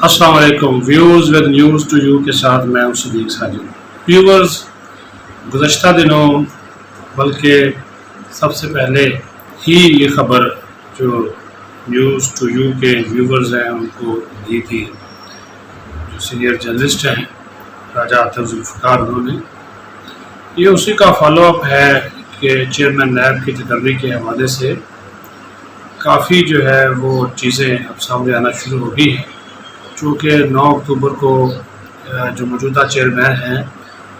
السلام علیکم views with news to you کے ساتھ میں ہوں صدیق ساجد۔ ویورز، گزشتہ دنوں بلکہ سب سے پہلے ہی یہ خبر جو نیوز ٹو یو کے ویورز ہیں ان کو دی تھی، جو سینئر جرنلسٹ ہیں راجہ عاطف ذوالفقار، انہوں نے یہ اسی کا فالو اپ ہے کہ چیئرمین نیب کی تقرری کے حوالے سے کافی جو ہے وہ چیزیں اب سامنے آنا شروع ہو گئی ہیں، چونکہ 9 اکتوبر کو جو موجودہ چیئرمین ہیں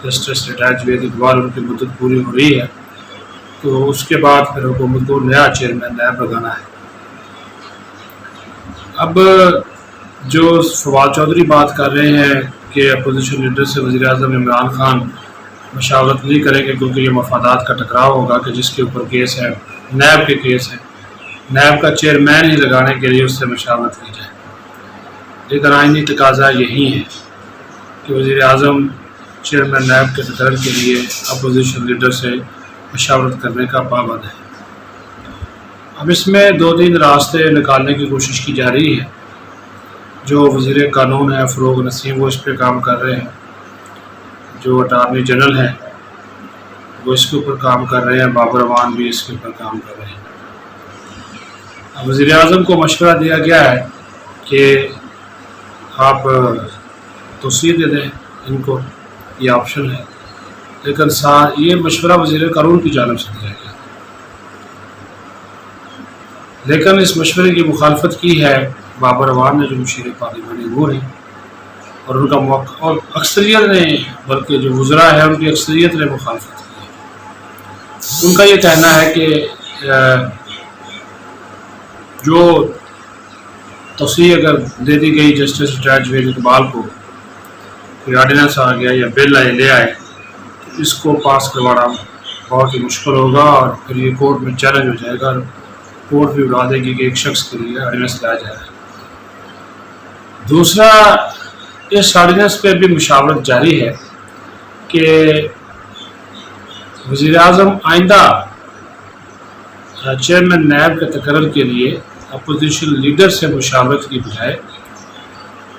جسٹس ریٹائرڈ جوید اقبال، ان کی مدت پوری ہو رہی ہے، تو اس کے بعد پھر حکومت کو نیا چیئرمین نیب لگانا ہے۔ اب جو فواد چودھری بات کر رہے ہیں کہ اپوزیشن لیڈر سے وزیر اعظم عمران خان مشاورت نہیں کریں گے کیونکہ یہ مفادات کا ٹکراؤ ہوگا، کہ جس کے اوپر کیس ہے، نیب کے کیس ہے، نیب کا چیئرمین ہی لگانے کے لیے اس سے مشاورت کی جائے۔ لیکن آئینی تقاضا یہی ہے کہ وزیر اعظم چیئرمین نیب کے تقرر کے لیے اپوزیشن لیڈر سے مشاورت کرنے کا پابند ہے۔ اب اس میں 2-3 راستے نکالنے کی کوشش کی جا رہی ہے۔ جو وزیر قانون ہے فروغ نسیم، وہ اس پہ کام کر رہے ہیں، جو اٹارنی جنرل ہیں وہ اس کے اوپر کام کر رہے ہیں، بابر امان بھی اس کے اوپر کام کر رہے ہیں۔ اب وزیر اعظم کو مشورہ دیا گیا ہے کہ آپ توسیع دے دیں ان کو، یہ آپشن ہے، لیکن یہ مشورہ وزیر قانون کی جانب سے دیا گیا، لیکن اس مشورے کی مخالفت کی ہے بابر اعوان نے، جو مشیر پارلیمانی امور ہیں، اور ان کا اور اکثریت نے، بلکہ جو وزراء ہیں ان کی اکثریت نے مخالفت کی ہے۔ ان کا یہ کہنا ہے کہ جو توسیع اگر دے دی گئی جسٹس ریٹائرڈ جوید اقبال کو، کوئی آرڈیننس آ گیا یا بل لے آئے، تو اس کو پاس کروانا بہت ہی مشکل ہوگا، اور پھر یہ کورٹ میں چیلنج ہو جائے گا، کورٹ بھی اڑا دے گی کہ ایک شخص کے لیے آرڈیننس لایا جائے گا۔ دوسرا، اس آرڈیننس پہ بھی مشاورت جاری ہے کہ وزیر اعظم آئندہ چیئرمین نیب کے تقرر کے لیے اپوزیشن لیڈر سے مشاورت کی بجائے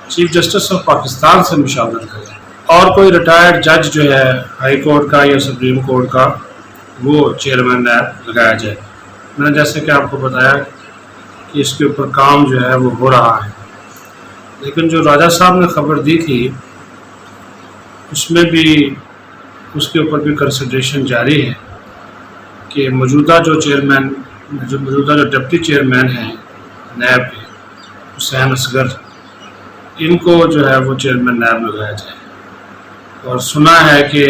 چیف جسٹس آف پاکستان سے مشاورت کریں، اور کوئی ریٹائرڈ جج جو ہے ہائی کورٹ کا یا سپریم کورٹ کا، وہ چیئرمین نیب لگایا جائے۔ میں نے جیسے کہ آپ کو بتایا کہ اس کے اوپر کام جو ہے وہ ہو رہا ہے، لیکن جو راجہ صاحب نے خبر دی تھی اس میں بھی اس کے اوپر بھی کنسیڈریشن جاری ہے کہ موجودہ جو ڈپٹی چیئرمین ہیں نیب کے حسین اصغر، ان کو جو ہے وہ چیئرمین نیب لگایا جائے۔ اور سنا ہے کہ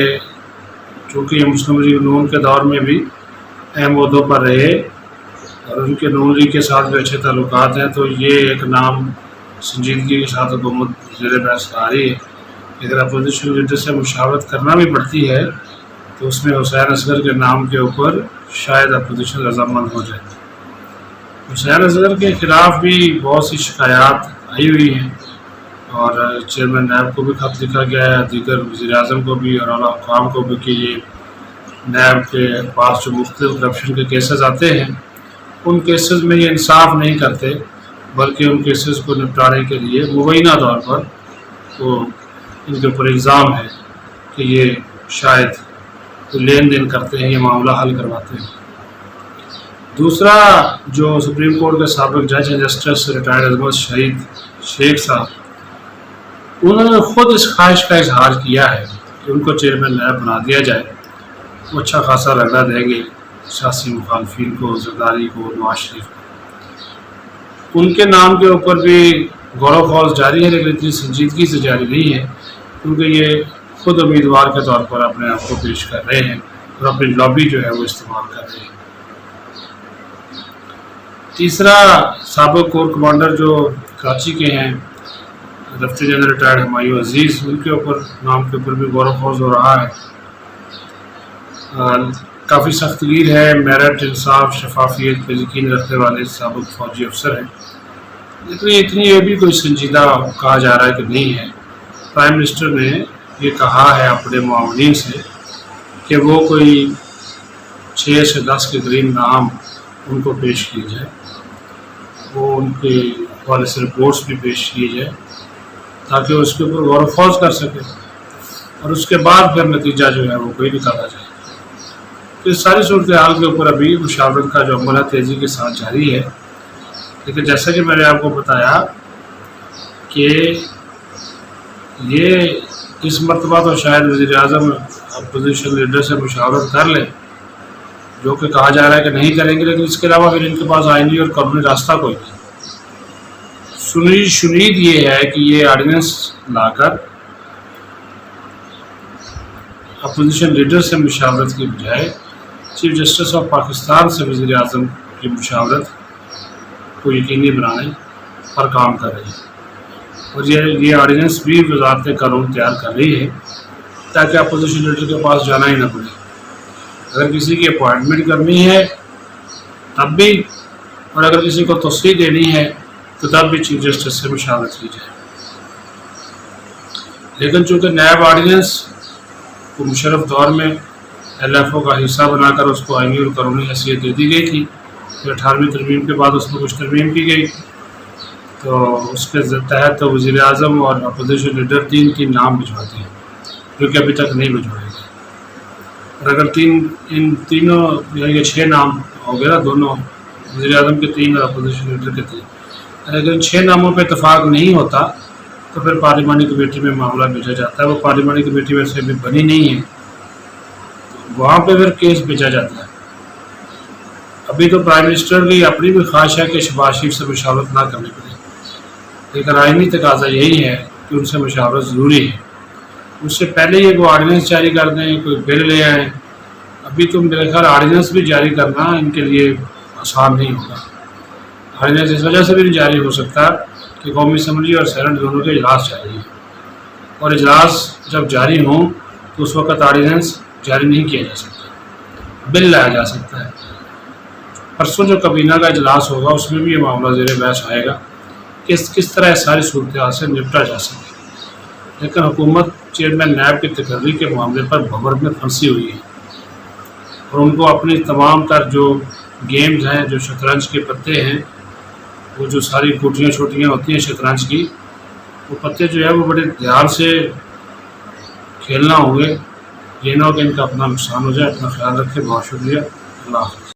چونکہ یہ مسلم لیگ نون کے دور میں بھی اہم عہدوں پر رہے اور ان کے نون لیگ کے ساتھ بھی اچھے تعلقات ہیں، تو یہ ایک نام سنجیدگی کے ساتھ حکومت زیر بحث آ رہی ہے۔ اگر اپوزیشن لیڈر سے مشاورت کرنا بھی پڑتی ہے تو اس میں حسین اصغر کے نام کے اوپر شاید اپوزیشن رضامند ہو جائے۔ حسین اصغر کے خلاف بھی بہت سی شکایات آئی ہوئی ہیں، اور چیئرمین نیب کو بھی خط لکھا گیا ہے، دیگر وزیر اعظم کو بھی اور اعلیٰ حکام کو بھی، کہ یہ نیب کے پاس جو مختلف کرپشن کے کیسز آتے ہیں ان کیسز میں یہ انصاف نہیں کرتے، بلکہ ان کیسز کو نپٹانے کے لیے مبینہ طور پر وہ ان کے اوپر الزام ہے کہ یہ شاید لین دین کرتے ہیں، یہ معاملہ حل کرواتے ہیں۔ دوسرا، جو سپریم کورٹ کے سابق جج ہیں جسٹس ریٹائرڈ عظمت شہید شیخ صاحب، انہوں نے خود اس خواہش کا اظہار کیا ہے کہ ان کو چیئرمین نیب بنا دیا جائے۔ وہ اچھا خاصا رگڑا دیں گے سیاسی مخالفین کو، زرداری کو، نواز شریف کو۔ ان کے نام کے اوپر بھی غور و خوض جاری ہے، لیکن اتنی سنجیدگی سے جاری نہیں ہے، کیونکہ یہ خود امیدوار کے طور پر اپنے آپ کو پیش کر رہے ہیں اور اپنی لابی جو ہے وہ استعمال کر رہے ہیں۔ تیسرا، سابق کور کمانڈر جو کراچی کے ہیں لیفٹیننٹ جنرل ریٹائرڈ ہمایوں عزیز، ان کے اوپر نام کے اوپر بھی غور و خوض ہو رہا ہے۔ کافی سخت گیر ہے، میرٹ، انصاف، شفافیت پہ یقین رکھنے والے سابق فوجی افسر ہیں، لیکن اتنی یہ بھی کوئی سنجیدہ کہا جا رہا ہے کہ نہیں ہے۔ پرائم منسٹر نے یہ کہا ہے اپنے معاونین سے کہ وہ کوئی 6 سے 10 کے قریب نام ان کو پیش کیے جائے، وہ ان کے حوالے سے رپورٹس بھی پیش کیے جائے، تاکہ وہ اس کے اوپر غور و خوض کر سکے اور اس کے بعد پھر نتیجہ جو ہے وہ کوئی نکالا جائے۔ تو اس ساری صورتحال کے اوپر ابھی مشاورت کا جو عمل ہے تیزی کے ساتھ جاری ہے، لیکن جیسا کہ میں نے آپ کو بتایا کہ یہ اس مرتبہ تو شاید وزیر اعظم اپوزیشن لیڈر سے مشاورت کر لیں، جو کہ کہا جا رہا ہے کہ نہیں کریں گے، لیکن اس کے علاوہ پھر ان کے پاس آئینی اور قانونی راستہ کوئی نہیں۔ شنید یہ ہے کہ یہ آرڈیننس لا کر اپوزیشن لیڈر سے مشاورت کی بجائے چیف جسٹس آف پاکستان سے وزیر اعظم کی مشاورت کو یقینی بنانے پر کام کر رہی ہے، اور یہ آرڈیننس بھی وزارت قانون تیار کر رہی ہے تاکہ اپوزیشن لیڈر کے پاس جانا ہی نہ پڑے۔ اگر کسی کی اپوائنٹمنٹ کرنی ہے تب بھی، اور اگر کسی کو توسیع دینی ہے تو تب بھی چیف جسٹس سے مشاورت کی جائے۔ لیکن چونکہ نیب آرڈیننس کو مشرف دور میں ایل ایف او کا حصہ بنا کر اس کو آئینی اور قانونی حیثیت دے دی گئی تھی، پھر 18ویں ترمیم کے بعد اس میں کچھ ترمیم کی گئی، تو اس کے تحت وزیر اعظم اور اپوزیشن لیڈر تین نام بھجواتے ہیں جو کہ ابھی تک نہیں بھجوائے گئے۔ اور اگر ان تینوں یعنی 6 نام ہو گئے نا، دونوں وزیر اعظم کے 3 اور اپوزیشن لیڈر کے 3، اگر ان 6 ناموں پہ اتفاق نہیں ہوتا تو پھر پارلیمانی کمیٹی میں معاملہ بھیجا جاتا ہے۔ وہ پارلیمانی کمیٹی میں سے بھی بنی نہیں ہے، وہاں پہ پھر کیس بھیجا جاتا ہے۔ ابھی تو پرائم منسٹر کی اپنی بھی خواہش ہے کہ شہباز شریف سے مشاورت نہ کرنی پڑے، لیکن آئینی تقاضا یہی ہے کہ ان سے مشاورت ضروری ہے۔ اس سے پہلے یہ کوئی آرڈیننس جاری کر دیں، کوئی بل لے آئیں۔ ابھی تو میرے خیال آرڈیننس بھی جاری کرنا ان کے لیے آسان نہیں ہوگا۔ آرڈیننس اس وجہ سے بھی نہیں جاری ہو سکتا کہ قومی اسمبلی اور سینٹ دونوں کے اجلاس جاری ہیں، اور اجلاس جب جاری ہوں تو اس وقت آرڈیننس جاری نہیں کیا جا سکتا، بل لایا جا سکتا ہے۔ پرسوں جو کابینہ کا اجلاس ہوگا اس میں بھی یہ معاملہ زیر بحث آئے گا کہ کس طرح ساری صورتحال سے نپٹا جا سکے، لیکن حکومت چیئرمین نیب کی تقرری کے معاملے پر بھنور میں پھنسی ہوئی ہے، اور ان کو اپنی تمام تر جو گیمز ہیں، جو شطرنج کے پتے ہیں، وہ جو ساری گوٹیاں چھوٹیاں ہوتی ہیں شطرنج کی، وہ پتے جو ہے وہ بڑے دھیان سے کھیلنا ہوں گے، یہ نہ ہو کہ ان کا اپنا نقصان ہو جائے۔ اپنا خیال رکھیں، بہت شکریہ، اللہ حافظ۔